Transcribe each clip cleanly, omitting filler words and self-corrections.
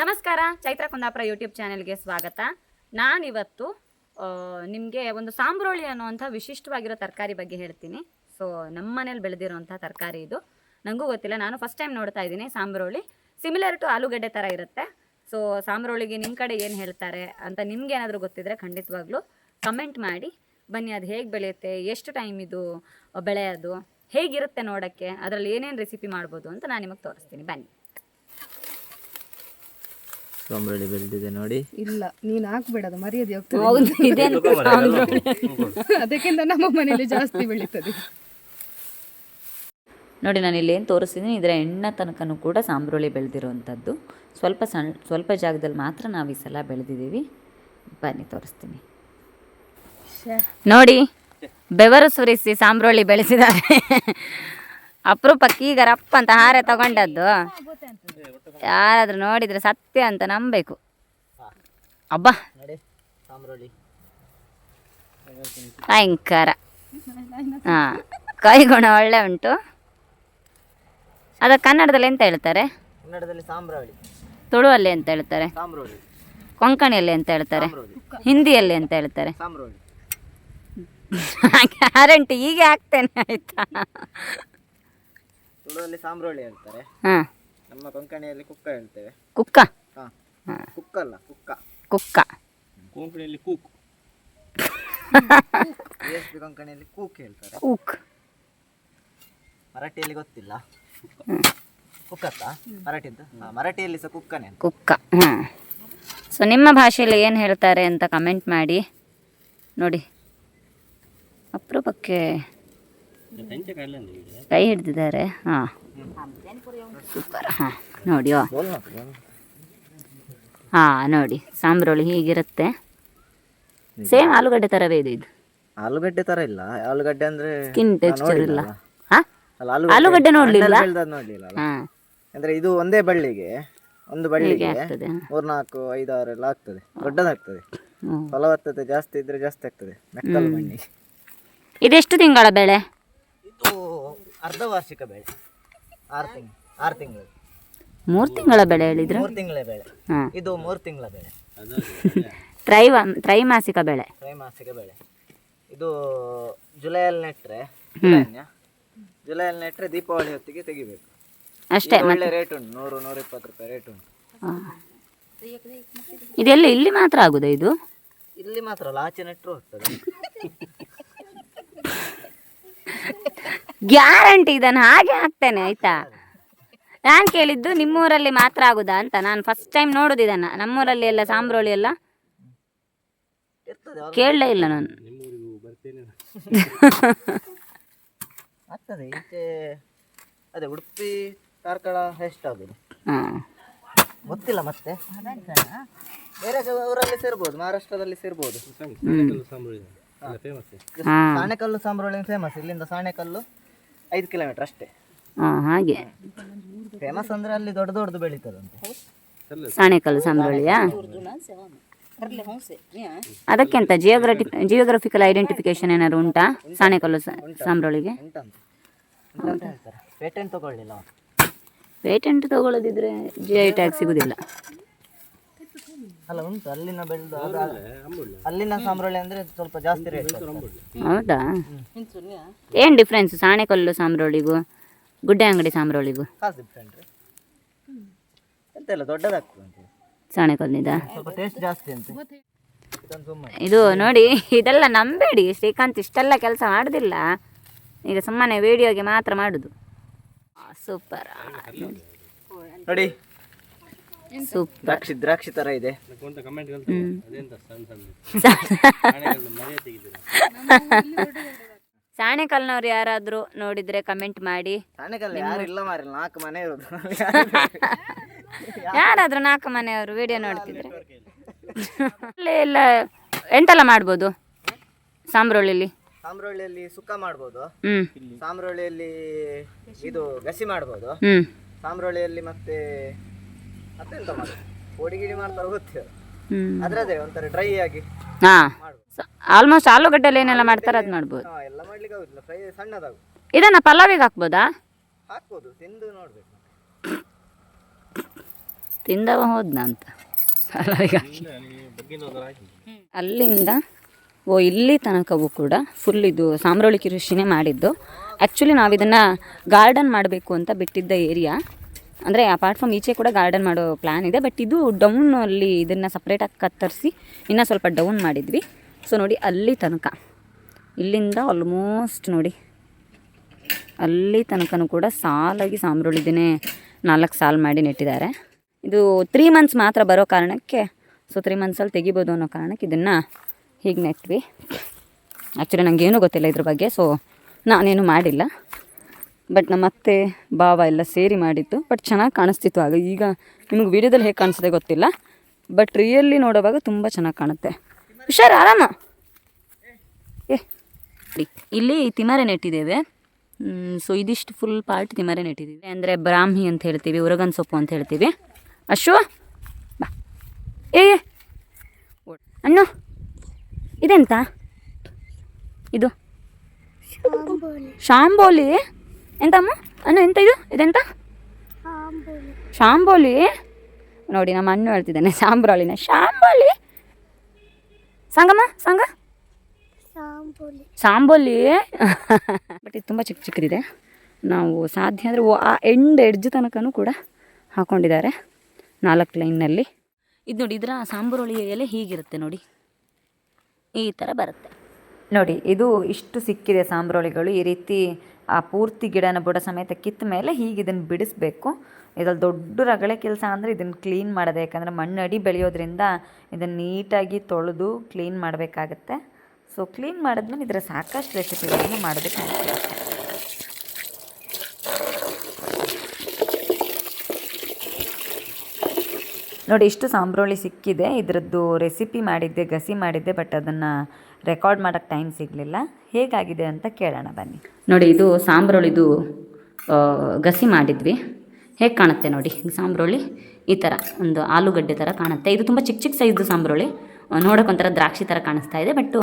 ನಮಸ್ಕಾರ, ಚೈತ್ರ ಕುಂದಾಪುರ ಯೂಟ್ಯೂಬ್ ಚಾನೆಲ್ಗೆ ಸ್ವಾಗತ. ನಾನಿವತ್ತು ನಿಮಗೆ ಒಂದು ಸಾಂಬ್ರೋಳಿ ಅನ್ನುವಂಥ ವಿಶಿಷ್ಟವಾಗಿರೋ ತರಕಾರಿ ಬಗ್ಗೆ ಹೇಳ್ತೀನಿ. ಸೊ ನಮ್ಮ ಮನೇಲಿ ಬೆಳೆದಿರೋಂಥ ತರಕಾರಿ ಇದು. ನನಗೂ ಗೊತ್ತಿಲ್ಲ, ನಾನು ಫಸ್ಟ್ ಟೈಮ್ ನೋಡ್ತಾ ಇದ್ದೀನಿ. ಸಾಂಬ್ರೋಳಿ ಸಿಮಿಲರ್ ಟು ಆಲೂಗಡ್ಡೆ ಥರ ಇರುತ್ತೆ. ಸೊ ಸಾಂಬ್ರೋಳಿಗೆ ನಿಮ್ಮ ಕಡೆ ಏನು ಹೇಳ್ತಾರೆ ಅಂತ ನಿಮ್ಗೆ ಏನಾದರೂ ಗೊತ್ತಿದ್ರೆ ಖಂಡಿತವಾಗ್ಲೂ ಕಮೆಂಟ್ ಮಾಡಿ. ಬನ್ನಿ, ಅದು ಹೇಗೆ ಬೆಳೆಯುತ್ತೆ, ಎಷ್ಟು ಟೈಮ್ ಇದು ಬೆಳೆಯೋದು, ಹೇಗಿರುತ್ತೆ ನೋಡೋಕ್ಕೆ, ಅದರಲ್ಲಿ ಏನೇನು ರೆಸಿಪಿ ಮಾಡ್ಬೋದು ಅಂತ ನಾನು ನಿಮಗೆ ತೋರಿಸ್ತೀನಿ. ಬನ್ನಿ. ಸಾಂಬ್ರಾಣಿ ಬೆಳೆದಿದೆ ನೋಡಿ. ಇಲ್ಲ, ನೀನು ಹಾಕ್ಬೇಡದು, ಮರ್ಯಾದೆ ಹೋಗ್ತದೆ. ಹೌದು, ಇದೇನು ಅದಕ್ಕಿಂತ ನಮ್ಮ ಮನೆಯಲ್ಲಿ ಜಾಸ್ತಿ ಬೆಳೀತದೆ ನೋಡಿ. ನಾನು ಇಲ್ಲೇನು ತೋರಿಸ್ತಿದ್ದೀನಿ, ಇದರ ಎಣ್ಣ ತನಕನೂ ಕೂಡ ಸಾಂಬ್ರೋಳಿ ಬೆಳೆದಿರುವಂಥದ್ದು. ಸ್ವಲ್ಪ ಜಾಗದಲ್ಲಿ ಮಾತ್ರ ನಾವು ಈ ಸಲ ಬೆಳೆದಿದ್ದೀವಿ. ಬನ್ನಿ ತೋರಿಸ್ತೀನಿ ನೋಡಿ. ಬೆವರು ಸುರಿಸಿ ಸಾಂಬ್ರೋಳಿ ಬೆಳೆಸಿದ್ದಾರೆ. ಅಪರೂಪಕ್ಕೆ ಈಗ ರಪ್ಪ ಅಂತ ಹಾರೆ ತಗೊಂಡದ್ದು. ಯಾರಾದ್ರೂ ನೋಡಿದ್ರೆ ಸತ್ಯ ಅಂತ ನಂಬಬೇಕು. ಅಬ್ಬಾ, ಭಯಂಕರ. ಹಾಂ, ಕೈಗುಣ ಒಳ್ಳೆ ಉಂಟು. ಅದ ಕನ್ನಡದಲ್ಲಿ ಎಂತ ಹೇಳ್ತಾರೆ? ಕನ್ನಡದಲ್ಲಿ ಸಾಂಬ್ರಾಣಿ, ತುಳುವಲ್ಲಿ ಅಂತ ಹೇಳ್ತಾರೆ, ಸಾಂಬ್ರಾಣಿ, ಕೊಂಕಣಿಯಲ್ಲಿ ಅಂತ ಹೇಳ್ತಾರೆ, ಹಿಂದಿಯಲ್ಲಿ ಅಂತ ಹೇಳ್ತಾರೆ. ಸಾಂಬ್ರಾಣಿ ಗ್ಯಾರಂಟಿ ಹೀಗೆ ಆಗ್ತೇನೆ, ಆಯ್ತಾ? ತುಳುವಲ್ಲಿ ಸಾಂಬ್ರಾಣಿ ಹೇಳ್ತಾರೆ, ಹಾಂ. ನಮ್ಮ ಕೊಂಕಣಿಯಲ್ಲಿ ಕುಕ್ಕ ಹೇಳ್ತೇವೆ. ಕುಕ್ಕ? ಹಾಂ, ಕುಕ್ಕ ಅಲ್ಲ, ಕುಕ್ಕ. ಕುಕ್ಕ ಕೊಂಕಣಿಯಲ್ಲಿ ಕೂಕ್. ಕೊಂಕಣಿಯಲ್ಲಿ ಕೂಕ್ ಹೇಳ್ತಾರೆ. ಕೂಕ್ ಮರಾಠಿಯಲ್ಲಿ ಗೊತ್ತಿಲ್ಲ. ಕುಕ್ಕತ್ತ ಮರಾಠಿದ್ದು? ಮರಾಠಿಯಲ್ಲಿ ಸಹ ಕುಕ್ಕನೇ. ಕುಕ್ಕ. ಹಾಂ. ಸೊ ನಿಮ್ಮ ಭಾಷೆಯಲ್ಲಿ ಏನು ಹೇಳ್ತಾರೆ ಅಂತ ಕಮೆಂಟ್ ಮಾಡಿ. ನೋಡಿ, ಅಪರೂಪಕ್ಕೆ ಕೈ ಹಿಡ್ದಿದ್ದಾರೆ. ಹಾಂ, ಸೂಪರ್. ಹಾಂ ನೋಡಿ. ಹಾಂ ನೋಡಿ, ಸಾಂಬ್ರೋಳಿ ಹೀಗಿರುತ್ತೆ. ಸೇಮ್ ಆಲೂಗಡ್ಡೆ ಥರವೇ ಇದು. ಆಲೂಗಡ್ಡೆ ತರ ಇಲ್ಲ. ಆಲೂಗಡ್ಡೆ ಅಂದ್ರೆ ಸ್ಕಿನ್ ಟೆಕ್ಸ್ಚರ್ ಇಲ್ಲ. ಹಾಂ, ಆಲೂಗಡ್ಡೆ ಆಲೂಗಡ್ಡೆ ನೋಡ್ಲಿಲ್ಲ. ನೋಡ್ಲಿಲ್ಲ. ಹಾಂ, ಅಂದ್ರೆ ಇದು ಒಂದೇ ಬಳ್ಳಿಗೆ, ಒಂದು ಬಳ್ಳಿಗೆ ಆಗ್ತದೆ. 3, 4, 5, 6 ಎಲ್ಲ ಆಗ್ತದೆ. ದೊಡ್ಡದಾಗ್ತದೆ. ಫಲವತ್ತತೆ ಜಾಸ್ತಿ ಇದ್ರೆ ಜಾಸ್ತಿ ಆಗ್ತದೆ ಮೆಕ್ಕಲು ಮಣ್ಣಿಗೆ. ಇದೆಷ್ಟು ತಿಂಗಳ ಬೆಳೆ? ಇದು ಅರ್ಧವಾರ್ಷಿಕ ಬೆಳೆ. 6 ತಿಂಗಳು. 3 ತಿಂಗಳ ಬೆಳೆ ಹೇಳಿದ್ರು. 3 ತಿಂಗಳ ಬೆಳೆ. ಹಾಂ, ಇದು 3 ತಿಂಗಳ ಬೆಳೆ. ತ್ರೈಮಾಸಿಕ ಬೆಳೆ. ತ್ರೈಮಾಸಿಕ ಬೆಳೆ. ಇದು ಜುಲೈಯಲ್ಲಿ ನೆಟ್ರೆ, ಜುಲೈಯಲ್ಲಿ ನೆಟ್ರೆ ದೀಪಾವಳಿ ಹೊತ್ತಿಗೆ ತೆಗಿಬೇಕು ಅಷ್ಟೇ. ಒಳ್ಳೆ ರೇಟ್ ಉಂಟು, 100-120 ರೂಪಾಯಿ ರೇಟ್ ಉಂಟು. ಇದೆಲ್ಲ ಇಲ್ಲಿ ಮಾತ್ರ ಆಗುದಾ ಇದು? ಇಲ್ಲಿ ಮಾತ್ರ ಅಲ್ಲ, ಆಚೆ ನೆಟ್ರು ಹೋಗ್ತದೆ. ಗ್ಯಾರಂಟಿ ಇದನ್ನು ಹಾಗೆ ಹಾಕ್ತೇನೆ, ಆಯ್ತಾ? ನಾನು ಕೇಳಿದ್ದು ನಿಮ್ಮೂರಲ್ಲಿ ಮಾತ್ರ ಆಗುದಾ ಅಂತ. ನಾನು ಫಸ್ಟ್ ಟೈಮ್ ನೋಡುದು ಇದನ್ನ. ನಮ್ಮೂರಲ್ಲಿ ಎಲ್ಲ ಸಾಂಬ್ರೋಳಿ ಎಲ್ಲ ಕೇಳಲೇ ಇಲ್ಲ ನಾನು. ಆಗ್ತದೆ ಈಚೆ. ಅದೇ ಉಡುಪಿ, ಕಾರ್ಕಳ ಎಷ್ಟಾಗುದು ಗೊತ್ತಿಲ್ಲ. ಮತ್ತೆ ಬೇರೆ ಊರಲ್ಲಿ ಸೇರ್ಬೋದು, ಮಹಾರಾಷ್ಟ್ರದಲ್ಲಿ ಸೇರ್ಬೋದು. ಸಾಣೆಕಲ್ಲು ಸಾಂಬ್ರೋಳಿ ಫೇಮಸ್. ಇಲ್ಲಿಂದ ಸಾಣೆಕಲ್ಲು 5 ಕಿಲೋಮೀಟರ್ ಅಷ್ಟೇ. ಹಾಗೆ ಫೇಮಸ್ ಅಂದ್ರೆ ಅಲ್ಲಿ ದೊಡ್ಡ ದೊಡ್ಡದು ಬೆಳೀತದಂತೆ. ಸಾಣೆಕಲ್ಲು ಸಾಂಬ್ರೋಳಿಯಾ? ಅದಕ್ಕೆಂತ ಜಿಯೋಗ್ರಫಿಕಲ್ ಐಡೆಂಟಿಫಿಕೇಶನ್ ಏನಾದ್ರು ಉಂಟಾ ಸಾಣೆಕಲ್ಲು ಸಾಂಬ್ರೋಳಿಗೆ? ಎಂತ ಹೇಳ್ತಾರೆ, ಪೇಟೆಂಟ್ ತಗೊಳ್ಳಿಲ್ಲ. ಪೇಟೆಂಟ್ ತಗೊಳ್ಳೋದಿದ್ರೆ GI ಟ್ಯಾಗ್ ಸಿಗುದಿಲ್ಲ ಅಲ್ಲ, ಉಂಟು. ಅಲ್ಲಿನ ಬೆಳೆದು ಅಲ್ಲಿನ ಸಾಂಬ್ರೋಳಿ ಅಂದ್ರೆ ಸ್ವಲ್ಪ ಜಾಸ್ತಿ ರೇಟ್. ಹೌದಾ? ಏನು ಡಿಫ್ರೆನ್ಸ್ ಸಾಣೆಕಲ್ಲು ಸಾಂಬ್ರೋಳಿಗೂ ಗುಡ್ಡೆ ಅಂಗಡಿ ಸಾಂಬ್ರೋಳಿಗೂ? ಕಾಸು ಡಿಫ್ರೆಂಟ್. ಎಂತ ಇಲ್ಲ, ದೊಡ್ಡದಾಗ್ತದೆ ಸಾಣೆಕಲ್ಲಿದ ಸ್ವಲ್ಪ ಟೇಸ್ಟ್ ಜಾಸ್ತಿ ಅಂತ. ಇದು ನೋಡಿ, ಇದೆಲ್ಲ ನಂಬೇಡಿ. ಶ್ರೀಕಾಂತ್ ಇಷ್ಟೆಲ್ಲ ಕೆಲಸ ಮಾಡುದಿಲ್ಲ. ಈಗ ಸುಮ್ಮನೆ ವಿಡಿಯೋಗೆ ಮಾತ್ರ ಮಾಡುದು. ಸೂಪರ್ ನೋಡಿ, ಸೂಪರ್. ದ್ರಾಕ್ಷಿ ತರ ಇದೆ. ಸಾಣೆಕಲ್ನವ್ರು ಯಾರಾದ್ರೂ ನೋಡಿದ್ರೆ ಕಮೆಂಟ್ ಮಾಡಿ. ಸಾಣೆಕಲ್ ಯಾರು ಇಲ್ಲ ಮಾರಿ, 4 ಮನೆ ಇರೋದು. ಯಾರಾದ್ರೂ 4 ಮನೆಯವರು ವಿಡಿಯೋ ನೋಡ್ತಿದ್ರೆ ಅಲ್ಲಿ ಎಲ್ಲ ಎಂತೆಲ್ಲ ಮಾಡ್ಬೋದು ಸಾಂಬ್ರೋಳಿಲಿ? ಸಾಂಬ್ರೋಳಿಯಲ್ಲಿ ಸುಕ್ಕ ಮಾಡ್ಬೋದು. ಸಾಂಬ್ರೋಳಿಯಲ್ಲಿ ಇದು ಗಸಿ ಮಾಡ್ಬೋದು. ಸಾಂಬ್ರೋಳಿಯಲ್ಲಿ ಮತ್ತೆ ಮತ್ತೆಂತ ಮಾಡೋದು, ಪೋಡಿ ಗಿಡಿ ಮಾಡ್ತಾರೆ ಗೊತ್ತಿಲ್ಲ. ಅದ್ರದೇ ಒಂಥರ ಡ್ರೈ ಆಗಿ. ಆಲ್ಮೋಸ್ಟ್ ಆಲೂಗಡ್ಡೆಯಲ್ಲಿ ಏನೆಲ್ಲ ಮಾಡ್ತಾರೆ ಅದು ಮಾಡ್ಬೋದು. ಎಲ್ಲ ಮಾಡ್ಲಿಕ್ಕೆ ಆಗುದಿಲ್ಲ, ಫ್ರೈ ಸಣ್ಣದಾಗು. ಇದನ್ನ ಪಲಾವಿಗೆ ಹಾಕ್ಬೋದಾ? ಹಾಕ್ಬೋದು, ತಿಂದು ನೋಡ್ಬೇಕು. ತಿಂದವ ಹೋದ್ನ ಅಂತ ಅಲ್ಲಿಂದ ಇಲ್ಲಿ ತನಕವೂ ಕೂಡ ಫುಲ್ ಇದು ಸಾಮ್ರೋಳಿ ಕೃಷಿನೇ ಮಾಡಿದ್ದು. ಆ್ಯಕ್ಚುಲಿ ನಾವು ಇದನ್ನು ಗಾರ್ಡನ್ ಮಾಡಬೇಕು ಅಂತ ಬಿಟ್ಟಿದ್ದ ಏರಿಯಾ. ಅಂದರೆ ಅಪಾರ್ಟ್ ಫ್ರಮ್ ಈಚೆ ಕೂಡ ಗಾರ್ಡನ್ ಮಾಡೋ ಪ್ಲ್ಯಾನ್ ಇದೆ, ಬಟ್ ಇದು ಡೌನಲ್ಲಿ ಇದನ್ನು ಸಪ್ರೇಟಾಗಿ ಕತ್ತರಿಸಿ ಇನ್ನೂ ಸ್ವಲ್ಪ ಡೌನ್ ಮಾಡಿದ್ವಿ. ಸೊ ನೋಡಿ ಅಲ್ಲಿ ತನಕ, ಇಲ್ಲಿಂದ ಆಲ್ಮೋಸ್ಟ್ ನೋಡಿ ಅಲ್ಲಿ ತನಕನೂ ಕೂಡ ಸಾಲಾಗಿ ಸಾಮ್ರೋಳಿದನ್ನೇ 4 ಸಾಲು ಮಾಡಿ ನೆಟ್ಟಿದ್ದಾರೆ. ಇದು 3 ಮಂತ್ಸ್ ಮಾತ್ರ ಬರೋ ಕಾರಣಕ್ಕೆ, ಸೊ 3 ಮಂತ್ಸಲ್ಲಿ ತೆಗಿಬೋದು ಅನ್ನೋ ಕಾರಣಕ್ಕೆ ಇದನ್ನು ಹೀಗೆ ನೆಟ್ವಿ. ಆ್ಯಕ್ಚುಲಿ ನನಗೇನೂ ಗೊತ್ತಿಲ್ಲ ಇದ್ರ ಬಗ್ಗೆ, ಸೊ ನಾನೇನು ಮಾಡಿಲ್ಲ. ಬಟ್ ನಮ್ಮ ಅತ್ತೆ ಭಾವ ಎಲ್ಲ ಸೇರಿ ಮಾಡಿತ್ತು. ಬಟ್ ಚೆನ್ನಾಗಿ ಕಾಣಿಸ್ತಿತ್ತು ಆಗ. ಈಗ ನಿಮಗೆ ವೀಡಿಯೋದಲ್ಲಿ ಹೇಗೆ ಕಾಣಿಸ್ತಿದೆ ಗೊತ್ತಿಲ್ಲ, ಬಟ್ ರಿಯಲ್ಲಿ ನೋಡುವಾಗ ತುಂಬ ಚೆನ್ನಾಗಿ ಕಾಣುತ್ತೆ. ಹುಷಾರು, ಆರಾಮ. ಇಲ್ಲಿ ತಿಮರೆ ನೆಟ್ಟಿದ್ದೇವೆ. ಸೊ ಇದಿಷ್ಟು ಫುಲ್ ಪಾರ್ಟ್ ತಿಮರೆ ನೆಟ್ಟಿದ್ದೀವಿ. ಅಂದರೆ ಬ್ರಾಹ್ಮಿ ಅಂತ ಹೇಳ್ತೀವಿ, ಉರಗನ್ ಸೊಪ್ಪು ಅಂತ ಹೇಳ್ತೀವಿ. ಅಶ್ವ ಬಾ, ಏ ಅಣ್ಣ ಇದೆಂತ ಇದು? ಶಾಂಬೋಲಿ ಎಂತಮ್ಮ ಅಣ್ಣ, ಎಂತ ಇದು? ಇದೆಂತ? ಶಾಂಬೋಲಿ. ನೋಡಿ ನಮ್ಮ ಅಣ್ಣ ಹೇಳ್ತಿದ್ದಾನೆ ಸಾಂಬ್ರಾಳಿನ ಶಾಂಬೋಲಿ. ಸಂಗಮ್ಮ ಸಂಗ ಸಾಂಬೋಲಿ. ಬಟ್ ಇದು ತುಂಬ ಚಿಕ್ಕ ಚಿಕ್ಕದಿದೆ. ನಾವು ಸಾಧ್ಯ ಅಂದರೆ ಆ ಎಡ್ಜ್ ತನಕನೂ ಕೂಡ ಹಾಕ್ಕೊಂಡಿದ್ದಾರೆ 4 ಲೈನ್ನಲ್ಲಿ. ಇದು ನೋಡಿ, ಇದರ ಸಾಂಬ್ರೋಳಿ ಎಲೆ ಹೀಗಿರುತ್ತೆ ನೋಡಿ, ಈ ಥರ ಬರುತ್ತೆ ನೋಡಿ. ಇದು ಇಷ್ಟು ಸಿಕ್ಕಿದೆ ಸಾಂಬ್ರೋಳಿಗಳು. ಈ ರೀತಿ ಆ ಪೂರ್ತಿ ಗಿಡನ ಬುಡ ಸಮೇತ ಕಿತ್ತ ಮೇಲೆ ಹೀಗೆ ಇದನ್ನು ಬಿಡಿಸ್ಬೇಕು. ಇದ್ರಲ್ಲಿ ದೊಡ್ಡ ರಗಳೆ ಕೆಲಸ ಅಂದರೆ ಇದನ್ನು ಕ್ಲೀನ್ ಮಾಡೋದು. ಯಾಕಂದರೆ ಮಣ್ಣು ಅಡಿ ಬೆಳೆಯೋದ್ರಿಂದ ಇದನ್ನು ನೀಟಾಗಿ ತೊಳೆದು ಕ್ಲೀನ್ ಮಾಡಬೇಕಾಗತ್ತೆ. ಸೊ ಕ್ಲೀನ್ ಮಾಡಿದ್ಮೇಲೆ ಇದರ ಸಾಕಷ್ಟು ರೆಸಿಪಿಗಳನ್ನು ಮಾಡೋದಕ್ಕಾಗುತ್ತೆ. ನೋಡಿ, ಇಷ್ಟು ಸಾಂಬ್ರೋಳಿ ಸಿಕ್ಕಿದೆ. ಇದರದ್ದು ರೆಸಿಪಿ ಮಾಡಿದ್ದೆ, ಗಸಿ ಮಾಡಿದ್ದೆ, ಬಟ್ ಅದನ್ನು ರೆಕಾರ್ಡ್ ಮಾಡೋಕ್ಕೆ ಟೈಮ್ ಸಿಗಲಿಲ್ಲ. ಹೇಗಾಗಿದೆ ಅಂತ ಕೇಳೋಣ ಬನ್ನಿ. ನೋಡಿ, ಇದು ಸಾಂಬ್ರೋಳಿದು ಗಸಿ ಮಾಡಿದ್ವಿ. ಹೇಗೆ ಕಾಣುತ್ತೆ ನೋಡಿ ಸಾಂಬ್ರೋಳಿ. ಈ ಥರ ಒಂದು ಆಲೂಗಡ್ಡೆ ಥರ ಕಾಣುತ್ತೆ. ಇದು ತುಂಬ ಚಿಕ್ಕ ಚಿಕ್ಕ ಸೈಜ್ದು ಸಾಂಬ್ರೋಳಿ. ನೋಡೋಕೆ ಒಂಥರ ದ್ರಾಕ್ಷಿ ಥರ ಕಾಣಿಸ್ತಾ ಇದೆ, ಬಟ್ಟು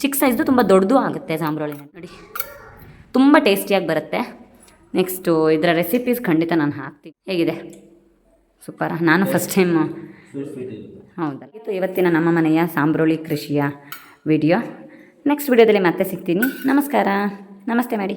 ಚಿಕ್ಕ ಸೈಜ್ದು ತುಂಬ ದೊಡ್ಡದು ಆಗುತ್ತೆ ಸಾಂಬ್ರೋಳಿ. ನೋಡಿ, ತುಂಬ ಟೇಸ್ಟಿಯಾಗಿ ಬರುತ್ತೆ. ನೆಕ್ಸ್ಟು ಇದರ ರೆಸಿಪೀಸ್ ಖಂಡಿತ ನಾನು ಹಾಕ್ತೀನಿ. ಹೇಗಿದೆ? ಸೂಪರ. ನಾನು ಫಸ್ಟ್ ಟೈಮ್. ಹೌದಾ? ಇದು ಇವತ್ತಿನ ನಮ್ಮ ಮನೆಯ ಸಾಂಬ್ರೋಳಿ ಕೃಷಿಯ ವಿಡಿಯೋ. ನೆಕ್ಸ್ಟ್ ವಿಡಿಯೋದಲ್ಲಿ ಮತ್ತೆ ಸಿಗ್ತೀನಿ. ನಮಸ್ಕಾರ. ನಮಸ್ತೆ ಮಾಡಿ.